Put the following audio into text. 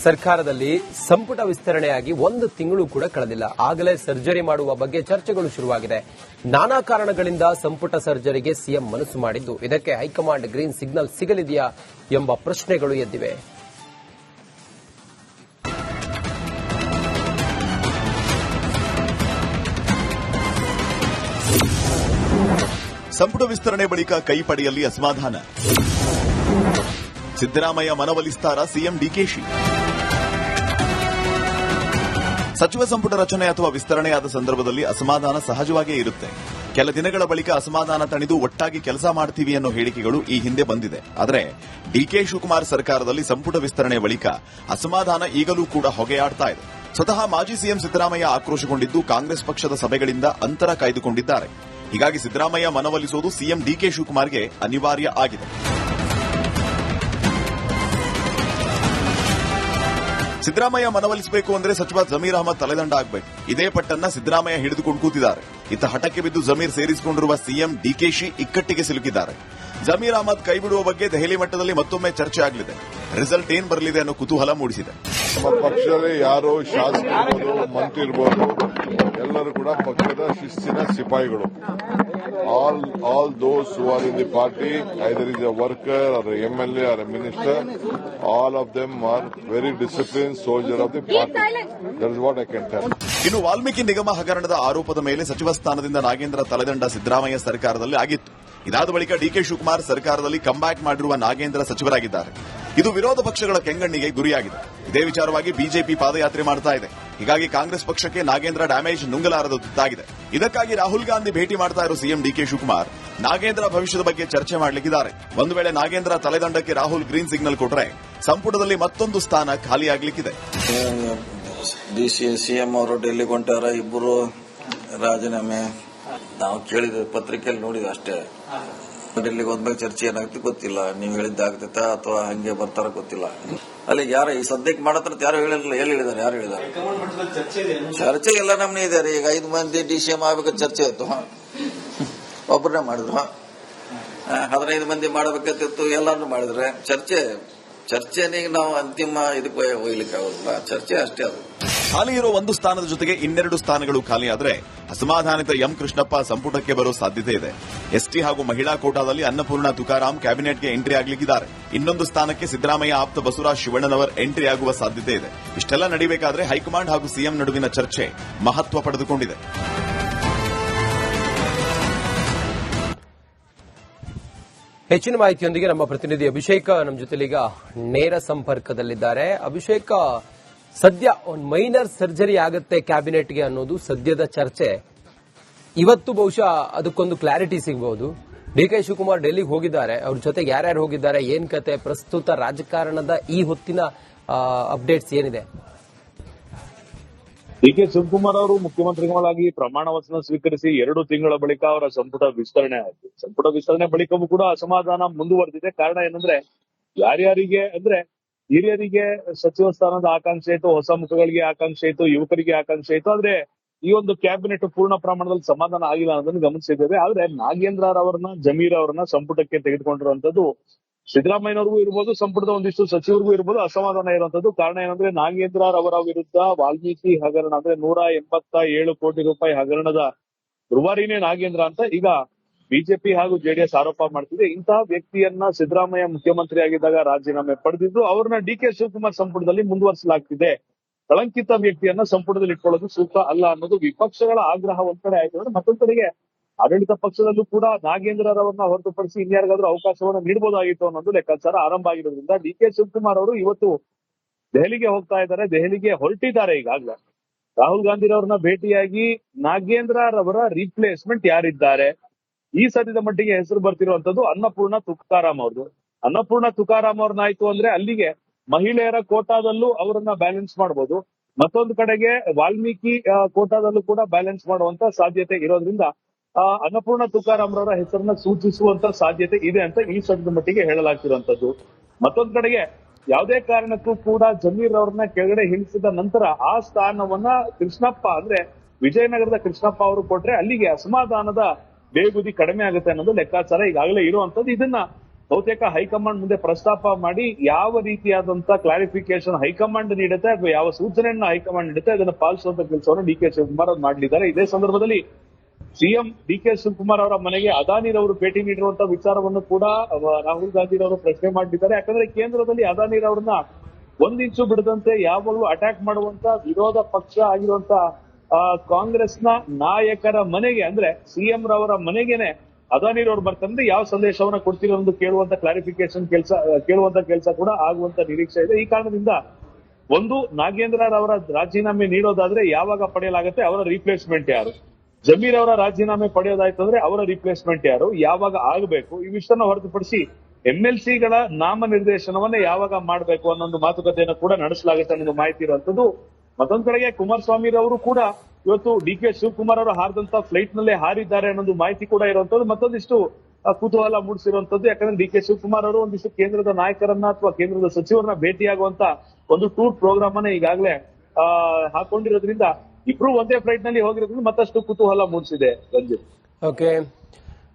ಸರ್ಕಾರದಲ್ಲಿ ಸಂಪುಟ ವಿಸ್ತರಣೆಯಾಗಿ 1 ತಿಂಗಳು ಕೂಡ ಕಳೆದಿಲ್ಲ. ಆಗಲೇ ಸರ್ಜರಿ ಮಾಡುವ ಬಗ್ಗೆ ಚರ್ಚೆಗಳು ಶುರುವಾಗಿದೆ. ನಾನಾ ಕಾರಣಗಳಿಂದ ಸಂಪುಟ ಸರ್ಜರಿಗೆ ಸಿಎಂ ಮನಸ್ಸು ಮಾಡಿದ್ದು, ಇದಕ್ಕೆ ಹೈಕಮಾಂಡ್ ಗ್ರೀನ್ ಸಿಗ್ನಲ್ ಸಿಗಲಿದೆಯಾ ಎಂಬ ಪ್ರಶ್ನೆಗಳು ಎದ್ದಿವೆ. ಸಂಪುಟ ವಿಸ್ತರಣೆ ಬಳಿಕ ಕೈ ಪಡೆಯಲ್ಲಿ ಅಸಮಾಧಾನ. ಸಿದ್ದರಾಮಯ್ಯ ಮನವೊಲಿಸುತ್ತಾರಾ ಸಿಎಂ ಡಿಕೆಶಿ? ಸಚಿವ ಸಂಪುಟ ರಚನೆ ಅಥವಾ ವಿಸ್ತರಣೆಯಾದ ಸಂದರ್ಭದಲ್ಲಿ ಅಸಮಾಧಾನ ಸಹಜವಾಗಿಯೇ ಇರುತ್ತೆ. ಕೆಲ ದಿನಗಳ ಬಳಿಕ ಅಸಮಾಧಾನ ತಣಿದು ಒಟ್ಟಾಗಿ ಕೆಲಸ ಮಾಡ್ತೀವಿ ಅನ್ನೋ ಹೇಳಿಕೆಗಳು ಈ ಹಿಂದೆ ಬಂದಿದೆ. ಆದರೆ ಡಿಕೆ ಶಿವಕುಮಾರ್ ಸರ್ಕಾರದಲ್ಲಿ ಸಂಪುಟ ವಿಸ್ತರಣೆ ಬಳಿಕ ಅಸಮಾಧಾನ ಈಗಲೂ ಕೂಡ ಹೊಗೆಯಾಡ್ತಾ ಇದೆ. ಸ್ವತಃ ಮಾಜಿ ಸಿಎಂ ಸಿದ್ದರಾಮಯ್ಯ ಆಕ್ರೋಶಗೊಂಡಿದ್ದು ಕಾಂಗ್ರೆಸ್ ಪಕ್ಷದ ಸಭೆಗಳಿಂದ ಅಂತರ ಕಾಯ್ದುಕೊಂಡಿದ್ದಾರೆ. ಹೀಗಾಗಿ ಸಿದ್ದರಾಮಯ್ಯ ಮನವೊಲಿಸುವುದು ಸಿಎಂ ಡಿಕೆ ಶಿವಕುಮಾರ್ಗೆ ಅನಿವಾರ್ಯ ಆಗಿದೆ. ಸಿದ್ದರಾಮಯ್ಯ ಮನವೊಲಿಸಬೇಕು ಅಂದ್ರೆ ಸಚಿವ ಜಮೀರ್ ಅಹಮದ್ ತಲೆದಂಡ ಆಗಬೇಕು. ಇದೇ ಪಟ್ಟನ್ನ ಸಿದ್ದರಾಮಯ್ಯ ಹಿಡಿದುಕೊಂಡು ಕೂತಿದ್ದಾರೆ. ಇತ್ತ ಹಠಕ್ಕೆ ಬಿದ್ದು ಜಮೀರ್ ಸೇರಿಸಿಕೊಂಡಿರುವ ಸಿಎಂ ಡಿಕೆಶಿ ಇಕ್ಕಟ್ಟಿಗೆ ಸಿಲುಕಿದ್ದಾರೆ. ಜಮೀರ್ ಅಹಮದ್ ಕೈಬಿಡುವ ಬಗ್ಗೆ ದೆಹಲಿ ಮಟ್ಟದಲ್ಲಿ ಮತ್ತೊಮ್ಮೆ ಚರ್ಚೆ ಆಗಲಿದೆ. ರಿಸಲ್ಟ್ ಏನ್ ಬರಲಿದೆ ಅನ್ನೋ ಕುತೂಹಲ ಮೂಡಿಸಿದೆ. ನಮ್ಮ ಪಕ್ಷದಲ್ಲಿ ಯಾರು ಶಾಸಕರು, ಮಂತ್ರಿ ಇರಬಹುದು, ಎಲ್ಲರೂ ಕೂಡ ಪಕ್ಷದ ಶಿಸ್ತಿನ ಸಿಪಾಯಿಗಳು. All those who are in the party, either is a worker or a MLA or a minister, all of them are very disciplined soldier of the party. That is what I can tell. ಇನ್ನು ವಾಲ್ಮೀಕಿ ನಿಗಮ ಹಗರಣದ ಆರೋಪದ ಮೇಲೆ ಸಚಿವ ಸ್ಥಾನದಿಂದ ನಾಗೇಂದ್ರ ತಲೆದಂಡ ಸಿದ್ದರಾಮಯ್ಯ ಸರ್ಕಾರದಲ್ಲಿ ಆಗಿತ್ತು. ಇದಾದ ಬಳಿಕ ಡಿಕೆ ಶಿವಕುಮಾರ್ ಸರ್ಕಾರದಲ್ಲಿ ಕಂಬ್ಯಾಕ್ ಮಾಡಿರುವ ನಾಗೇಂದ್ರ ಸಚಿವರಾಗಿದ್ದಾರೆ. ಇದು ವಿರೋಧ ಪಕ್ಷಗಳ ಕೆಂಗಣ್ಣಿಗೆ ಗುರಿಯಾಗಿದೆ. ಇದೇ ವಿಚಾರವಾಗಿ ಬಿಜೆಪಿ ಪಾದಯಾತ್ರೆ ಮಾಡ್ತಾ ಇದೆ. ಹೀಗಾಗಿ ಕಾಂಗ್ರೆಸ್ ಪಕ್ಷಕ್ಕೆ ನಾಗೇಂದ್ರ ಡ್ಯಾಮೇಜ್ ನುಂಗಲಾರದ ತುತ್ತಾಗಿದೆ. ಇದಕ್ಕಾಗಿ ರಾಹುಲ್ ಗಾಂಧಿ ಭೇಟಿ ಮಾಡ್ತಾ ಇರೋ ಸಿಎಂ ಡಿಕೆ ಶಿವಕುಮಾರ್ ನಾಗೇಂದ್ರ ಭವಿಷ್ಯದ ಬಗ್ಗೆ ಚರ್ಚೆ ಮಾಡಲಿಕ್ಕಿದ್ದಾರೆ. ಒಂದು ವೇಳೆ ನಾಗೇಂದ್ರ ತಲೆದಂಡಕ್ಕೆ ರಾಹುಲ್ ಗ್ರೀನ್ ಸಿಗ್ನಲ್ ಕೊಟ್ಟರೆ ಸಂಪುಟದಲ್ಲಿ ಮತ್ತೊಂದು ಸ್ಥಾನ ಖಾಲಿಯಾಗಲಿಕ್ಕಿದೆ. ಸಿಎಂ ಅವರು ಡೆಲ್ಲಿಗೆ ಹೊಂಟಾರ, ಇಬ್ಬರು ರಾಜೀನಾಮೆ ನಾವು ಕೇಳಿದ ಪತ್ರಿಕೆಯಲ್ಲಿ ನೋಡಿದ್ವಿ ಅಷ್ಟೇ. ಡೆಲ್ಲಿಗೆ ಹೋದ್ಮೇಲೆ ಚರ್ಚೆ ಏನಾಗುತ್ತೆ ಗೊತ್ತಿಲ್ಲ. ನೀವು ಹೇಳಿದ್ದಾಗ್ತೈತಾ ಅಥವಾ ಹಂಗೆ ಬರ್ತಾರ ಗೊತ್ತಿಲ್ಲ. ಅಲ್ಲಿ ಯಾರು ಈ ಸದ್ಯಕ್ಕೆ ಮಾಡತ್ರ ಯಾರು ಹೇಳಿರಲಿಲ್ಲ. ಎಲ್ಲಿ ಹೇಳಿದ್ದಾರೆ? ಯಾರು ಹೇಳಿದ್ದಾರೆ? ಚರ್ಚೆ ಎಲ್ಲ ನಮ್ನೆ ಇದ್ದಾರೆ. ಈಗ 5 ಮಂದಿ DCM ಆಗ್ಬೇಕಾದ ಚರ್ಚೆ ಇತ್ತು, ಒಬ್ಬರನ್ನೇ ಮಾಡಿದ್ರು. 15 ಮಂದಿ ಮಾಡಬೇಕಂತಿತ್ತು, ಎಲ್ಲಾರು ಮಾಡಿದ್ರೆ ಚರ್ಚೆನೇ ನಾವು ಅಂತಿಮ ಇದಕ್ಕೆ ಒಯ್ಲಿಕ್ಕೆ ಆಗೋದಿಲ್ಲ. ಚರ್ಚೆ ಅಷ್ಟೇ. ಅದು ಖಾಲಿ ಇರೋ ಒಂದು ಸ್ಥಾನದ ಜೊತೆಗೆ 2 ಸ್ಥಾನಗಳು ಖಾಲಿಯಾದರೆ ಅಸಮಾಧಾನಿತ ಎಂ ಕೃಷ್ಣಪ್ಪ ಸಂಪುಟಕ್ಕೆ ಬರೋ ಸಾಧ್ಯತೆ ಇದೆ. ಎಸ್ಟಿ ಹಾಗೂ ಮಹಿಳಾ ಕೋಟಾದಲ್ಲಿ ಅನ್ನಪೂರ್ಣ ತುಕಾರಾಂ ಕ್ಯಾಬಿನೆಟ್ಗೆ ಎಂಟ್ರಿ ಆಗಲಿಕ್ಕಿದ್ದಾರೆ. ಇನ್ನೊಂದು ಸ್ಥಾನಕ್ಕೆ ಸಿದ್ದರಾಮಯ್ಯ ಆಪ್ತ ಬಸವರಾಜ ಶಿವಣ್ಣನವರ್ ಎಂಟ್ರಿ ಆಗುವ ಸಾಧ್ಯತೆ ಇದೆ. ಇಷ್ಟೆಲ್ಲ ನಡೀಬೇಕಾದ್ರೆ ಹೈಕಮಾಂಡ್ ಹಾಗೂ ಸಿಎಂ ನಡುವಿನ ಚರ್ಚೆ ಮಹತ್ವ ಪಡೆದುಕೊಂಡಿದೆ. ಹೆಚ್ಚಿನ ಮಾಹಿತಿಯೊಂದಿಗೆ ನಮ್ಮ ಪ್ರತಿನಿಧಿ ಅಭಿಷೇಕ್ ನಮ್ಮ ಜೊತೆಲೀಗ ನೇರ ಸಂಪರ್ಕದಲ್ಲಿದ್ದಾರೆ. ಅಭಿಷೇಕ್, ಸದ್ಯ ಒಂದು ಮೈನರ್ ಸರ್ಜರಿ ಆಗುತ್ತೆ ಕ್ಯಾಬಿನೆಟ್ಗೆ ಅನ್ನೋದು ಸದ್ಯದ ಚರ್ಚೆ. ಇವತ್ತು ಬಹುಶಃ ಅದಕ್ಕೊಂದು ಕ್ಲಾರಿಟಿ ಸಿಗಬಹುದು. ಡಿಕೆ ಶಿವಕುಮಾರ್ ಡೆಲ್ಲಿಗೆ ಹೋಗಿದ್ದಾರೆ. ಅವ್ರ ಜೊತೆಗೆ ಯಾರ್ಯಾರು ಹೋಗಿದ್ದಾರೆ, ಏನ್ ಕತೆ, ಪ್ರಸ್ತುತ ರಾಜಕಾರಣದ ಈ ಹೊತ್ತಿನ ಅಪ್ಡೇಟ್ಸ್ ಏನಿದೆ? ಡಿಕೆ ಶಿವಕುಮಾರ್ ಅವರು ಮುಖ್ಯಮಂತ್ರಿಗಳಾಗಿ ಪ್ರಮಾಣ ವಚನ ಸ್ವೀಕರಿಸಿ 2 ತಿಂಗಳ ಬಳಿಕ ಅವರ ಸಂಪುಟ ವಿಸ್ತರಣೆ ಆಯಿತು. ಸಂಪುಟ ವಿಸ್ತರಣೆ ಬಳಿಕವೂ ಕೂಡ ಅಸಮಾಧಾನ ಮುಂದುವರೆದಿದೆ. ಕಾರಣ ಏನಂದ್ರೆ, ಯಾರ್ಯಾರಿಗೆ ಅಂದ್ರೆ ಹಿರಿಯರಿಗೆ ಸಚಿವ ಸ್ಥಾನದ ಆಕಾಂಕ್ಷೆ ಇತ್ತು, ಹೊಸ ಮುಖಗಳಿಗೆ ಆಕಾಂಕ್ಷೆ ಇತ್ತು, ಯುವಕರಿಗೆ ಆಕಾಂಕ್ಷೆ ಇತ್ತು. ಆದ್ರೆ ಈ ಒಂದು ಕ್ಯಾಬಿನೆಟ್ ಪೂರ್ಣ ಪ್ರಮಾಣದಲ್ಲಿ ಸಮಾಧಾನ ಆಗಿಲ್ಲ ಅನ್ನೋದನ್ನು ಗಮನಿಸಿದ್ದೇವೆ. ಆದ್ರೆ ನಾಗೇಂದ್ರ ಅವರನ್ನ, ಜಮೀರ್ ಅವರನ್ನ ಸಂಪುಟಕ್ಕೆ ತೆಗೆದುಕೊಂಡಿರುವಂತದ್ದು ಸಿದ್ದರಾಮಯ್ಯನವರಿಗೂ ಇರ್ಬೋದು, ಸಂಪುಟದ ಒಂದಿಷ್ಟು ಸಚಿವರಿಗೂ ಇರ್ಬೋದು ಅಸಮಾಧಾನ ಇರುವಂತದ್ದು. ಕಾರಣ ಏನಂದ್ರೆ, ನಾಗೇಂದ್ರ ಅವರ ವಿರುದ್ಧ ವಾಲ್ಮೀಕಿ ಹಗರಣ ಅಂದ್ರೆ 187 ಕೋಟಿ ರೂಪಾಯಿ ಹಗರಣದ ರೂವಾರಿನೇ ನಾಗೇಂದ್ರ ಅಂತ ಈಗ ಬಿಜೆಪಿ ಹಾಗೂ ಜೆಡಿಎಸ್ ಆರೋಪ ಮಾಡ್ತಿದೆ. ಇಂತಹ ವ್ಯಕ್ತಿಯನ್ನ ಸಿದ್ದರಾಮಯ್ಯ ಮುಖ್ಯಮಂತ್ರಿ ಆಗಿದ್ದಾಗ ರಾಜೀನಾಮೆ ಪಡೆದಿದ್ದು, ಅವ್ರನ್ನ ಡಿಕೆ ಶಿವಕುಮಾರ್ ಸಂಪುಟದಲ್ಲಿ ಮುಂದುವರಿಸಲಾಗ್ತಿದೆ. ಕಳಂಕಿತ ವ್ಯಕ್ತಿಯನ್ನ ಸಂಪುಟದಲ್ಲಿ ಇಟ್ಕೊಳ್ಳೋದು ಸೂಕ್ತ ಅಲ್ಲ ಅನ್ನೋದು ವಿಪಕ್ಷಗಳ ಆಗ್ರಹ ಒಂದ್ ಕಡೆ ಆಯ್ತು ಅಂದ್ರೆ, ಮತ್ತೊಂದ್ ಕಡೆಗೆ ಆಡಳಿತ ಪಕ್ಷದಲ್ಲೂ ಕೂಡ ನಾಗೇಂದ್ರ ಅವರನ್ನ ಹೊರತುಪಡಿಸಿ ಇನ್ಯಾರಿಗಾದ್ರೂ ಅವಕಾಶವನ್ನ ನೀಡಬಹುದಾಗಿತ್ತು ಅನ್ನೋದು ಲೆಕ್ಕಾಚಾರ ಆರಂಭ ಆಗಿರೋದ್ರಿಂದ ಡಿಕೆ ಶಿವಕುಮಾರ್ ಅವರು ಇವತ್ತು ದೆಹಲಿಗೆ ಹೋಗ್ತಾ ಇದ್ದಾರೆ. ದೆಹಲಿಗೆ ಹೊರಟಿದ್ದಾರೆ. ಈಗಾಗಲೇ ರಾಹುಲ್ ಗಾಂಧಿ ಅವರನ್ನ ಭೇಟಿಯಾಗಿ ನಾಗೇಂದ್ರ ಅವರ ರಿಪ್ಲೇಸ್ಮೆಂಟ್ ಯಾರಿದ್ದಾರೆ, ಈ ಸದ್ಯದ ಮಟ್ಟಿಗೆ ಹೆಸರು ಬರ್ತಿರುವಂತದ್ದು ಅನ್ನಪೂರ್ಣ ತುಕಾರಾಂ ಅವ್ರದ್ದು. ಅನ್ನಪೂರ್ಣ ತುಕಾರಾಂ ಅವ್ರನ್ನ ಆಯ್ತು ಅಂದ್ರೆ ಅಲ್ಲಿಗೆ ಮಹಿಳೆಯರ ಕೋಟಾದಲ್ಲೂ ಅವರನ್ನ ಬ್ಯಾಲೆನ್ಸ್ ಮಾಡಬಹುದು. ಮತ್ತೊಂದು ಕಡೆಗೆ ವಾಲ್ಮೀಕಿ ಕೋಟಾದಲ್ಲೂ ಕೂಡ ಬ್ಯಾಲೆನ್ಸ್ ಮಾಡುವಂತ ಸಾಧ್ಯತೆ ಇರೋದ್ರಿಂದ ಅನ್ನಪೂರ್ಣ ತುಕಾರಾಂ ಅವರ ಹೆಸರನ್ನ ಸೂಚಿಸುವಂತ ಸಾಧ್ಯತೆ ಇದೆ ಅಂತ ಈ ಸದ್ಯದ ಮಟ್ಟಿಗೆ ಹೇಳಲಾಗ್ತಿರುವಂತದ್ದು. ಮತ್ತೊಂದು ಕಡೆಗೆ ಯಾವುದೇ ಕಾರಣಕ್ಕೂ ಕೂಡ ಜಮೀರ್ ಅವ್ರನ್ನ ಕೆಳಗಡೆ ಇಳಿಸಿದ ನಂತರ ಆ ಸ್ಥಾನವನ್ನ ಕೃಷ್ಣಪ್ಪ ಅಂದ್ರೆ ವಿಜಯನಗರದ ಕೃಷ್ಣಪ್ಪ ಅವರು ಕೊಟ್ರೆ ಅಲ್ಲಿಗೆ ಅಸಮಾಧಾನದ ಬೇಗುದಿ ಕಡಿಮೆ ಆಗುತ್ತೆ ಅನ್ನೋದು ಲೆಕ್ಕಾಚಾರ ಈಗಾಗಲೇ ಇರುವಂತದ್ದು. ಇದನ್ನ ಬಹುತೇಕ ಹೈಕಮಾಂಡ್ ಮುಂದೆ ಪ್ರಸ್ತಾಪ ಮಾಡಿ ಯಾವ ರೀತಿಯಾದಂತ ಕ್ಲಾರಿಫಿಕೇಶನ್ ಹೈಕಮಾಂಡ್ ನೀಡುತ್ತೆ ಅಥವಾ ಯಾವ ಸೂಚನೆಯನ್ನ ಹೈಕಮಾಂಡ್ ನೀಡುತ್ತೆ ಅದನ್ನ ಪಾಲಿಸುವಂತ ಕೆಲಸವನ್ನು ಡಿ ಕೆ ಶಿವಕುಮಾರ್ ಅವರು ಮಾಡಲಿದ್ದಾರೆ. ಇದೇ ಸಂದರ್ಭದಲ್ಲಿ ಸಿಎಂ ಡಿ ಕೆ ಶಿವಕುಮಾರ್ ಅವರ ಮನೆಗೆ ಅದಾನಿರವರು ಭೇಟಿ ನೀಡಿರುವಂತಹ ವಿಚಾರವನ್ನು ಕೂಡ ರಾಹುಲ್ ಗಾಂಧಿರವರು ಪ್ರಶ್ನೆ ಮಾಡಿದ್ದಾರೆ. ಯಾಕಂದ್ರೆ ಕೇಂದ್ರದಲ್ಲಿ ಅದಾನಿರವ್ರನ್ನ ಒಂದಿಂಚು ಬಿಡದಂತೆ ಯಾವಾಗಲೂ ಅಟ್ಯಾಕ್ ಮಾಡುವಂತ ವಿರೋಧ ಪಕ್ಷ ಆಗಿರುವಂತ ಕಾಂಗ್ರೆಸ್ನ ನಾಯಕರ ಮನೆಗೆ ಅಂದ್ರೆ ಸಿಎಂ ರವರ ಮನೆಗೆನೆ ಅದಾನಿರವ್ರು ಬರ್ತಾರೆ ಯಾವ ಸಂದೇಶವನ್ನ ಕೊಡ್ತೀರೋ ಎಂದು ಕೇಳುವಂತ ಕ್ಲಾರಿಫಿಕೇಶನ್ ಕೇಳುವಂತ ಕೆಲಸ ಕೂಡ ಆಗುವಂತ ನಿರೀಕ್ಷೆ ಇದೆ. ಈ ಕಾರಣದಿಂದ ಒಂದು ನಾಗೇಂದ್ರ ಅವರ ರಾಜೀನಾಮೆ ನೀಡೋದಾದ್ರೆ ಯಾವಾಗ ಪಡೆಯಲಾಗುತ್ತೆ, ಅವರ ರಿಪ್ಲೇಸ್ಮೆಂಟ್ ಯಾರು, ಜಮೀರ್ ಅವರ ರಾಜೀನಾಮೆ ಪಡೆಯೋದಾಯ್ತು ಅಂದ್ರೆ ಅವರ ರಿಪ್ಲೇಸ್ಮೆಂಟ್ ಯಾರು, ಯಾವಾಗ ಆಗಬೇಕು, ಇವಿಷ್ಟನ್ನ ಹೊರತುಪಡಿಸಿ ಎಂಎಲ್ಸಿಗಳ ನಾಮನಿರ್ದೇಶನವನ್ನ ಯಾವಾಗ ಮಾಡಬೇಕು ಅನ್ನೋ ಮಾತುಕತೆಯನ್ನು ಕೂಡ ನಡೆಸಲಾಗುತ್ತೆ ಅನ್ನೋ ಮಾಹಿತಿ ಇರುವಂತದ್ದು. ಮತ್ತೊಂದ್ ಕಡೆಗೆ ಕುಮಾರಸ್ವಾಮಿ ಅವರು ಕೂಡ ಇವತ್ತು ಡಿ ಕೆ ಶಿವಕುಮಾರ್ ಅವರು ಹಾರಿದಂತ ಫ್ಲೈಟ್ ನಲ್ಲೇ ಹಾರಿದ್ದಾರೆ ಅನ್ನೋದು ಮಾಹಿತಿ ಕೂಡ ಇರುವಂತದ್ದು. ಮತ್ತೊಂದಿಷ್ಟು ಕುತೂಹಲ ಮೂಡಿಸಿರುವಂತದ್ದು. ಯಾಕಂದ್ರೆ ಡಿ ಕೆ ಶಿವಕುಮಾರ್ ಅವರು ಒಂದಿಷ್ಟು ಕೇಂದ್ರದ ನಾಯಕರನ್ನ ಅಥವಾ ಕೇಂದ್ರದ ಸಚಿವರನ್ನ ಭೇಟಿಯಾಗುವಂತ ಒಂದು ಟೂರ್ ಪ್ರೋಗ್ರಾಮ್ ಅನ್ನ ಈಗಾಗಲೇ ಹಾಕೊಂಡಿರೋದ್ರಿಂದ ಇಬ್ರು ಒಂದೇ ಫ್ಲೈಟ್ ನಲ್ಲಿ ಹೋಗಿರೋದ್ರಿಂದ ಮತ್ತಷ್ಟು ಕುತೂಹಲ ಮೂಡಿಸಿದೆ ರಂಜಿತ್. ಓಕೆ.